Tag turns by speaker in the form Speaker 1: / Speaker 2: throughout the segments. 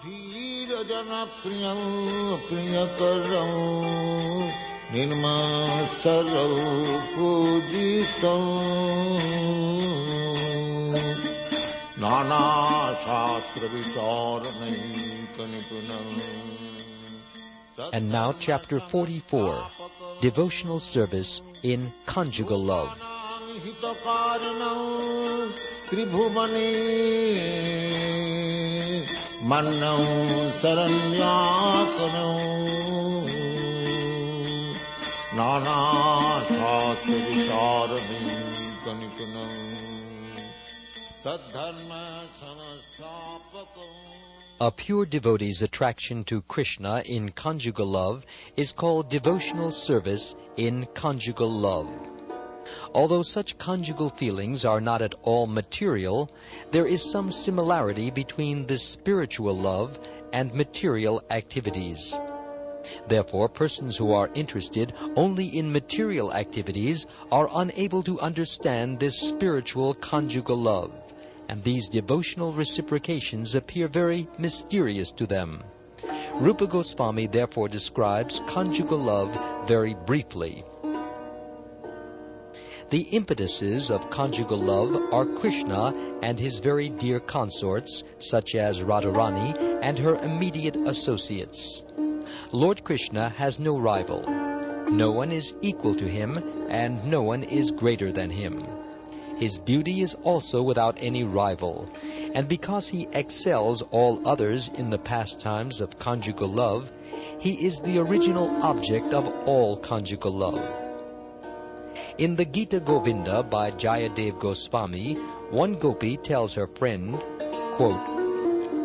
Speaker 1: धीर जन प्रियं प्रियकरं निर्मत्सरं पूजितं नाना शास्त्र विचारणैकनिपुणम्.
Speaker 2: And now chapter 44, Devotional Service in Conjugal Love.
Speaker 1: त्रिभुवने मन्नौ शरण्याकनौ नाना शास्त्र विचारणैकनिपुणं सद्धर्म संस्थापकौ.
Speaker 2: A pure devotee's attraction to Krishna in conjugal love is called devotional service in conjugal love. Although such conjugal feelings are not at all material, there is some similarity between this spiritual love and material activities. Therefore, persons who are interested only in material activities are unable to understand this spiritual conjugal love, and these devotional reciprocations appear very mysterious to them. Rupa Goswami therefore describes conjugal love very briefly. The impetuses of conjugal love are Krishna and his very dear consorts, such as Radharani and her immediate associates. Lord Krishna has no rival. No one is equal to him, and no one is greater than him. His beauty is also without any rival, and because he excels all others in the pastimes of conjugal love, he is the original object of all conjugal love. In the Gita Govinda by Jayadev Goswami, one gopi tells her friend, quote,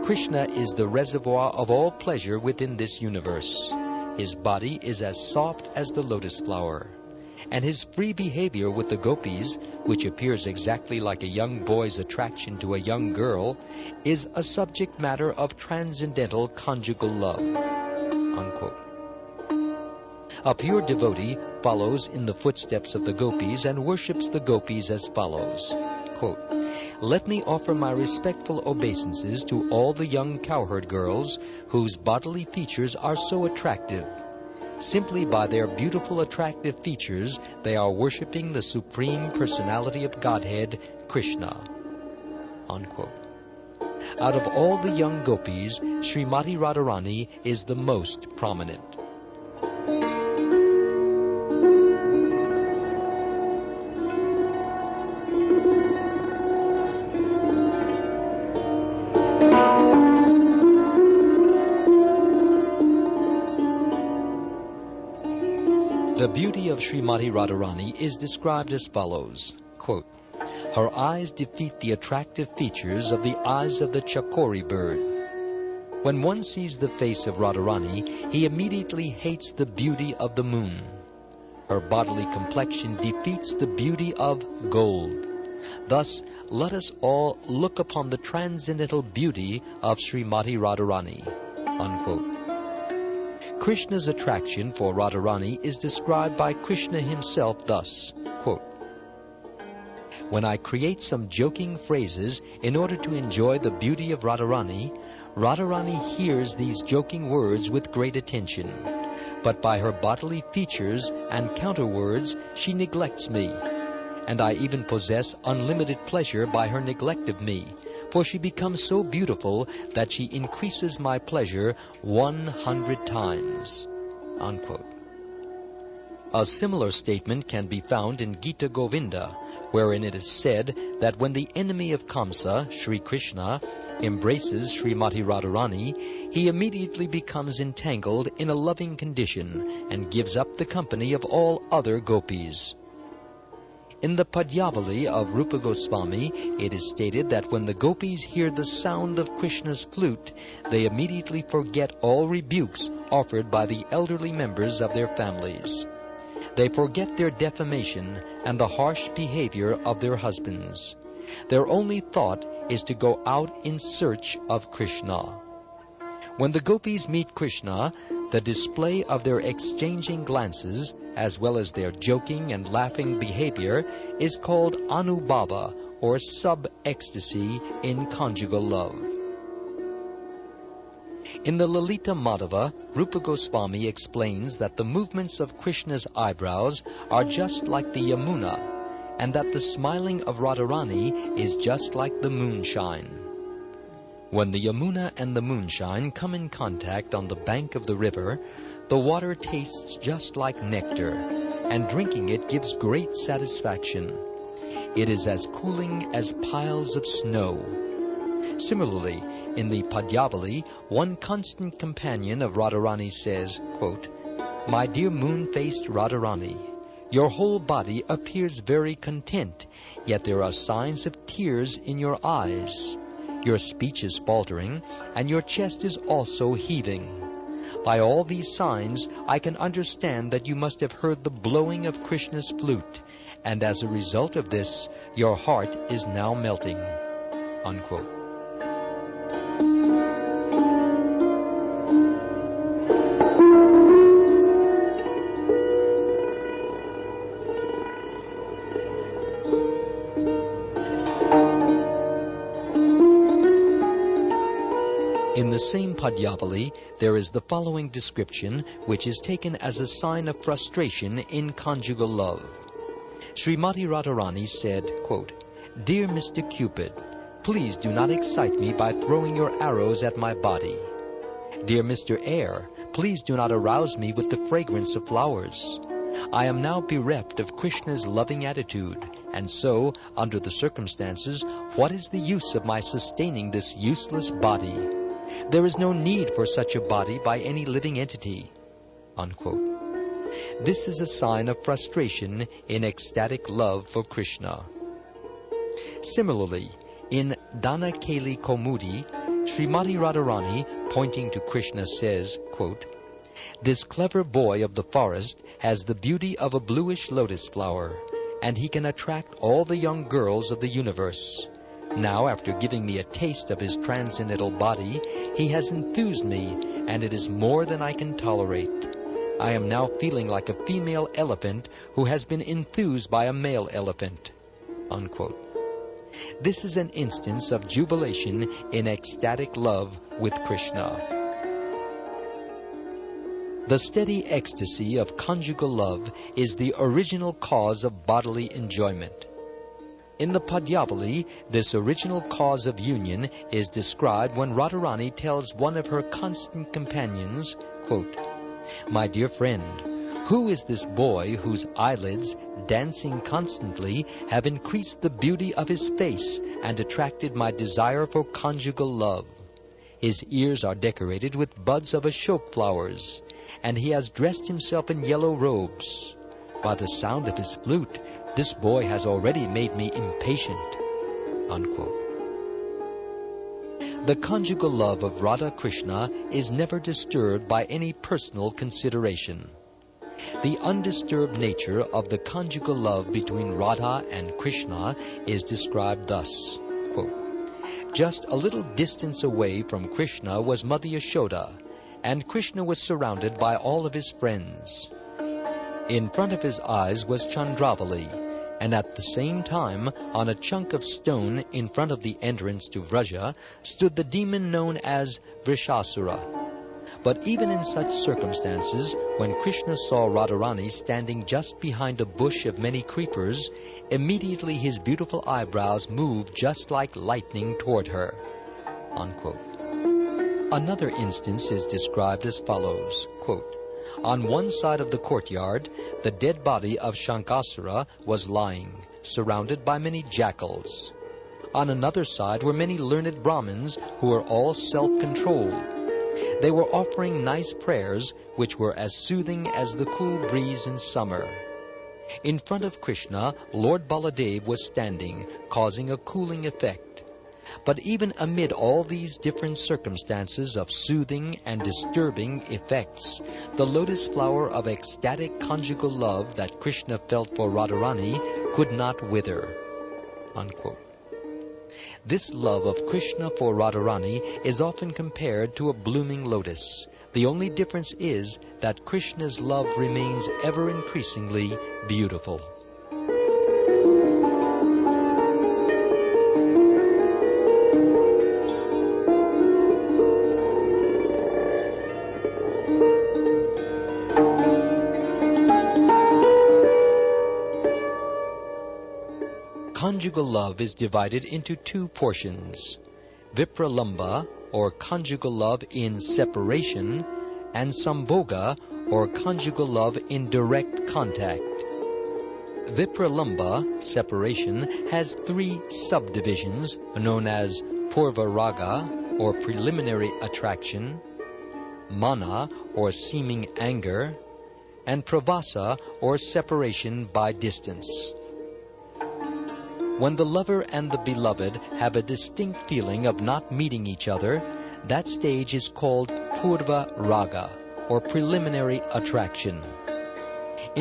Speaker 2: "Krishna is the reservoir of all pleasure within this universe. His body is as soft as the lotus flower, and his free behavior with the gopis, which appears exactly like a young boy's attraction to a young girl, is a subject matter of transcendental conjugal love." Unquote. A pure devotee follows in the footsteps of the gopis and worships the gopis as follows. Quote, "Let me offer my respectful obeisances to all the young cowherd girls whose bodily features are so attractive. Simply by their beautiful attractive features, they are worshipping the Supreme Personality of Godhead, Krishna." Unquote. Out of all the young gopis, Srimati Radharani is the most prominent. The beauty of Srimati Radharani is described as follows, quote, "Her eyes defeat the attractive features of the eyes of the chakori bird. When one sees the face of Radharani, he immediately hates the beauty of the moon. Her bodily complexion defeats the beauty of gold. Thus, let us all look upon the transcendental beauty of Srimati Radharani." Unquote. Krishna's attraction for Radharani is described by Krishna himself thus, quote, "When I create some joking phrases in order to enjoy the beauty of Radharani, Radharani hears these joking words with great attention, but by her bodily features and counterwords she neglects me, and I even possess unlimited pleasure by her neglect of me, for she becomes so beautiful that she increases my pleasure 100 times. Unquote. A similar statement can be found in Gita Govinda, wherein it is said that when the enemy of Kamsa, Sri Krishna, embraces Srimati Radharani, he immediately becomes entangled in a loving condition and gives up the company of all other gopis. In the Padyavali of Rupa Goswami, it is stated that when the gopis hear the sound of Krishna's flute, they immediately forget all rebukes offered by the elderly members of their families. They forget their defamation and the harsh behavior of their husbands. Their only thought is to go out in search of Krishna. When the gopis meet Krishna, the display of their exchanging glances, as well as their joking and laughing behavior, is called anubhava, or sub-ecstasy in conjugal love. In the Lalita Madhava, Rupa Goswami explains that the movements of Krishna's eyebrows are just like the Yamuna, and that the smiling of Radharani is just like the moonshine. When the Yamuna and the moonshine come in contact on the bank of the river, the water tastes just like nectar, and drinking it gives great satisfaction. It is as cooling as piles of snow. Similarly, in the Padyavali, one constant companion of Radharani says, quote, "My dear moon-faced Radharani, your whole body appears very content, yet there are signs of tears in your eyes. Your speech is faltering, and your chest is also heaving. By all these signs, I can understand that you must have heard the blowing of Krishna's flute, and as a result of this, your heart is now melting." Unquote. In the same Padyavali, there is the following description, which is taken as a sign of frustration in conjugal love. Srimati Radharani said, quote, "Dear Mr. Cupid, please do not excite me by throwing your arrows at my body. Dear Mr. Air, please do not arouse me with the fragrance of flowers. I am now bereft of Krishna's loving attitude, and so, under the circumstances, what is the use of my sustaining this useless body? There is no need for such a body by any living entity." Unquote. This is a sign of frustration in ecstatic love for Krishna. Similarly, in Dana Keli Komudi, Srimati Radharani, pointing to Krishna, says, quote, "This clever boy of the forest has the beauty of a bluish lotus flower, and he can attract all the young girls of the universe. Now, after giving me a taste of his transcendental body, he has enthused me, and it is more than I can tolerate. I am now feeling like a female elephant who has been enthused by a male elephant." Unquote. This is an instance of jubilation in ecstatic love with Krishna. The steady ecstasy of conjugal love is the original cause of bodily enjoyment. In the Padyavali, this original cause of union is described when Radharani tells one of her constant companions, quote, "My dear friend, who is this boy whose eyelids, dancing constantly, have increased the beauty of his face and attracted my desire for conjugal love? His ears are decorated with buds of ashok flowers, and he has dressed himself in yellow robes. By the sound of his flute, this boy has already made me impatient." Unquote. The conjugal love of Radha Krishna is never disturbed by any personal consideration. The undisturbed nature of the conjugal love between Radha and Krishna is described thus, quote, "Just a little distance away from Krishna was Mother Yashoda, and Krishna was surrounded by all of his friends. In front of his eyes was Chandravali, and at the same time, on a chunk of stone in front of the entrance to Vraja, stood the demon known as Vrishasura. But even in such circumstances, when Krishna saw Radharani standing just behind a bush of many creepers, immediately his beautiful eyebrows moved just like lightning toward her." Unquote. Another instance is described as follows, quote, "On one side of the courtyard, the dead body of Shankasura was lying, surrounded by many jackals. On another side were many learned Brahmins who were all self-controlled. They were offering nice prayers, which were as soothing as the cool breeze in summer. In front of Krishna, Lord Baladev was standing, causing a cooling effect. But even amid all these different circumstances of soothing and disturbing effects, the lotus flower of ecstatic conjugal love that Krishna felt for Radharani could not wither." Unquote. This love of Krishna for Radharani is often compared to a blooming lotus. The only difference is that Krishna's love remains ever increasingly beautiful. conjugal love is divided into two portions: Vipralambha, or conjugal love in separation, and Sambhoga, or conjugal love in direct contact. Vipralambha, separation, has three subdivisions known as Purva Raga, or preliminary attraction, Mana, or seeming anger, and Pravasa, or separation by distance. When the lover and the beloved have a distinct feeling of not meeting each other, that stage is called Purva Raga, or preliminary attraction.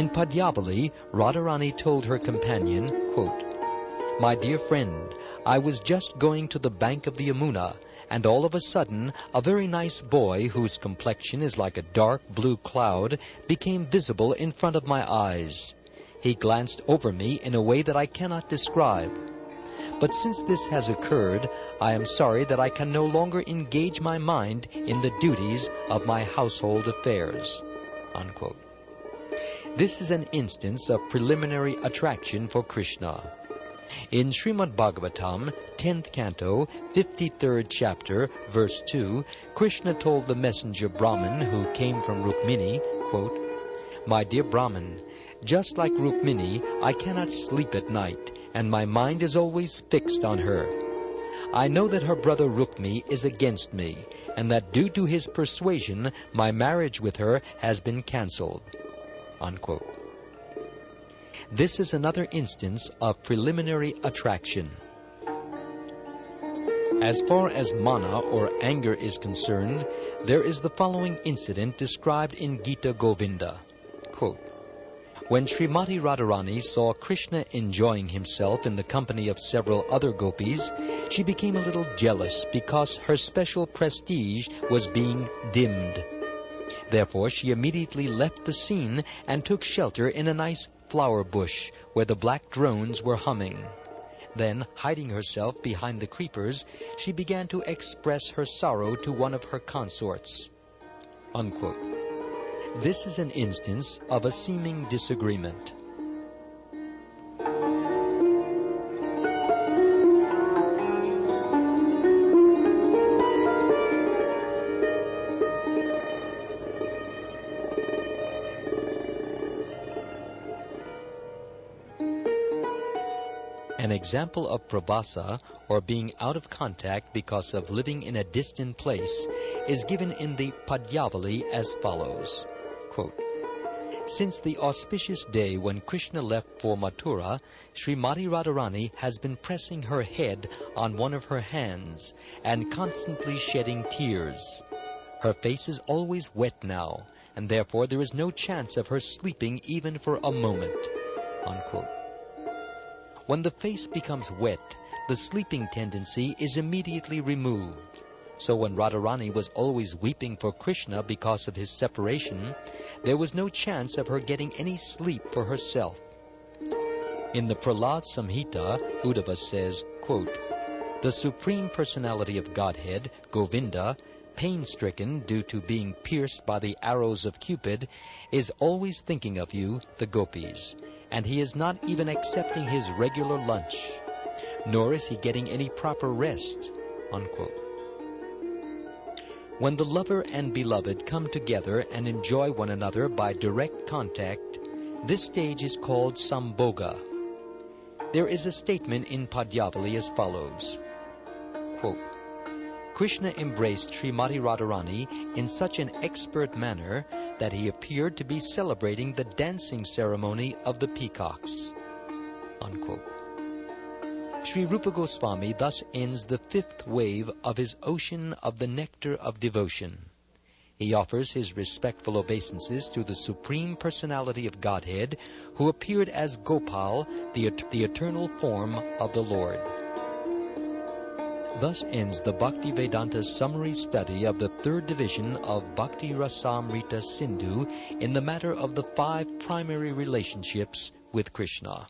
Speaker 2: In Padyavali, Radharani told her companion, quote, "My dear friend, I was just going to the bank of the Yamuna, and all of a sudden a very nice boy whose complexion is like a dark blue cloud became visible in front of my eyes. He glanced over me in a way that I cannot describe. But since this has occurred, I am sorry that I can no longer engage my mind in the duties of my household affairs." Unquote. This is an instance of preliminary attraction for Krishna. In Srimad Bhagavatam, 10th canto, 53rd chapter, verse 2, Krishna told the messenger Brahman who came from Rukmini, quote, "My dear Brahman, just like Rukmini, I cannot sleep at night, and my mind is always fixed on her. I know that her brother Rukmi is against me, and that due to his persuasion, my marriage with her has been cancelled." Unquote. This is another instance of preliminary attraction. As far as mana, or anger, is concerned, there is the following incident described in Gita Govinda. Quote, "When Srimati Radharani saw Krishna enjoying himself in the company of several other gopis, she became a little jealous because her special prestige was being dimmed. Therefore she immediately left the scene and took shelter in a nice flower bush where the black drones were humming. Then, hiding herself behind the creepers, she began to express her sorrow to one of her consorts." Unquote. This is an instance of a seeming disagreement. An example of pravasa, or being out of contact because of living in a distant place, is given in the Padyavali as follows. Quote, "Since the auspicious day when Krishna left for Mathura, Srimati Radharani has been pressing her head on one of her hands and constantly shedding tears. Her face is always wet now, and therefore there is no chance of her sleeping even for a moment." Unquote. When the face becomes wet, the sleeping tendency is immediately removed. So when Radharani was always weeping for Krishna because of his separation, there was no chance of her getting any sleep for herself. In the Prahlad Samhita, Uddhava says, quote, "The Supreme Personality of Godhead, Govinda, pain-stricken due to being pierced by the arrows of Cupid, is always thinking of you, the gopis, and he is not even accepting his regular lunch, nor is he getting any proper rest." Unquote. When the lover and beloved come together and enjoy one another by direct contact, this stage is called Sambhoga. There is a statement in Padyavali as follows. Quote, "Krishna embraced Srimati Radharani in such an expert manner that he appeared to be celebrating the dancing ceremony of the peacocks." Unquote. Sri Rupa Goswami thus ends the 5th wave of his ocean of the nectar of devotion. He offers his respectful obeisances to the Supreme Personality of Godhead, who appeared as Gopal, the eternal form of the Lord. Thus ends the Bhaktivedanta summary study of the 3rd division of Bhakti Rasamrita Sindhu in the matter of the 5 primary relationships with Krishna.